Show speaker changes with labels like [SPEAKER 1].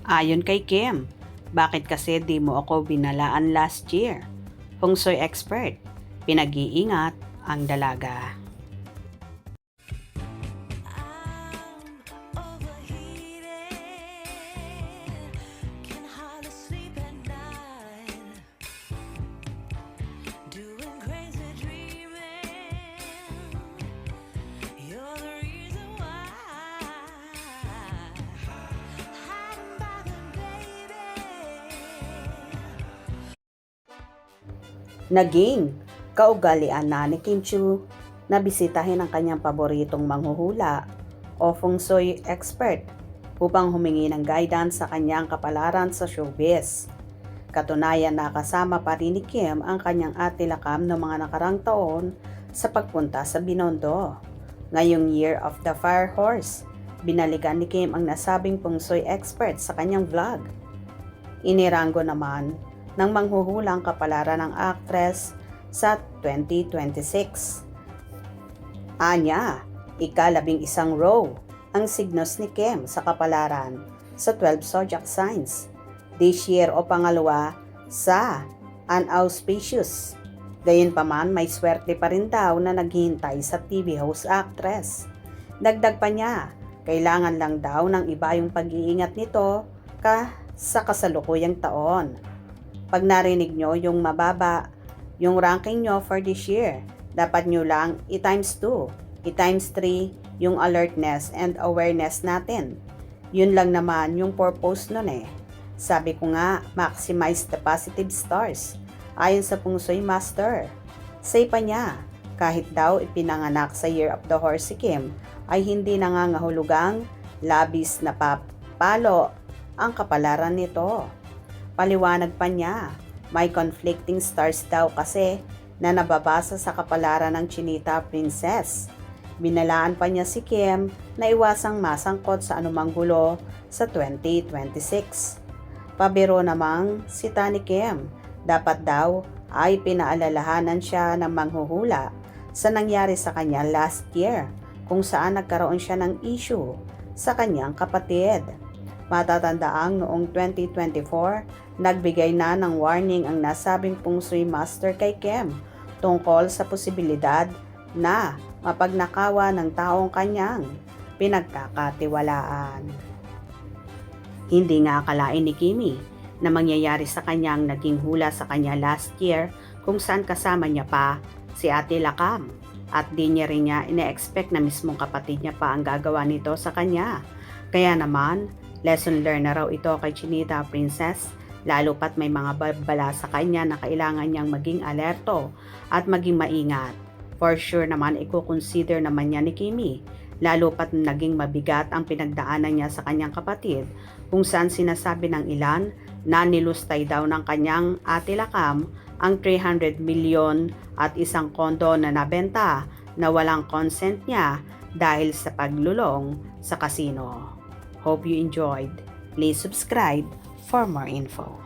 [SPEAKER 1] Ayon kay Kim, bakit kasi di mo ako binalaan last year? Feng Shui expert, pinag-iingat ang dalaga. Naging kaugalian na ni Kim Chiu na bisitahin ang kanyang paboritong manghuhula o Feng Shui expert upang humingi ng guidance sa kanyang kapalaran sa showbiz. Katunayan na kasama pa rin ni Kim ang kanyang ate Lakam noong mga nakarang taon sa pagpunta sa Binondo. Ngayong Year of the Fire Horse, binalikan ni Kim ang nasabing Feng Shui expert sa kanyang vlog. Inirango naman ng manghuhulang kapalaran ng actress sa 2026. Anya, ika-11 row ang signos ni Kim sa kapalaran sa 12 zodiac signs. This year o pangalawa sa unauspicious. Gayunpaman, may swerte pa rin daw na naghihintay sa TV host actress. Dagdag pa niya, kailangan lang daw ng iba yung pag-iingat nito sa kasalukuyang taon. Pag narinig nyo yung mababa, yung ranking nyo for this year, dapat nyo lang i-times 2, i-times 3 yung alertness and awareness natin. Yun lang naman yung purpose nun eh. Sabi ko nga, maximize the positive stars. Ayon sa Feng Shui Master. Say pa niya, kahit daw ipinanganak sa Year of the Horse si Kim, ay hindi nangangahulugang labis na papalo ang kapalaran nito. Paliwanag pa niya, may conflicting stars daw kasi na nababasa sa kapalaran ng Chinita Princess. Binalaan pa niya si Kim na iwasang masangkot sa anumang gulo sa 2026. Pabiro namang si Tani Kim, dapat daw ay pinaalalahanan siya ng manghuhula sa nangyari sa kanya last year kung saan nagkaroon siya ng issue sa kanyang kapatid. Matatandaang noong 2024, nagbigay na ng warning ang nasabing Feng Shui Master kay Kim tungkol sa posibilidad na mapagnakawa ng taong kanyang pinagkakatiwalaan. Hindi nga akalain ni Kimi na mangyayari sa kanyang naging hula sa kanya last year kung saan kasama niya pa si Ate Lakam at di niya rin niya ina-expect na mismong kapatid niya pa ang gagawa nito sa kanya. Kaya naman, lesson learned na raw ito kay Chinita Princess, lalo pat may mga babala sa kanya na kailangan niyang maging alerto at maging maingat. For sure naman i-consider naman niya ni Kimi, lalo pat naging mabigat ang pinagdaanan niya sa kanyang kapatid kung saan sinasabi ng ilan na nilustay daw ng kanyang Ate Lakam ang 300 million at isang kondo na nabenta na walang consent niya dahil sa paglulong sa kasino. Hope you enjoyed. Please subscribe for more info.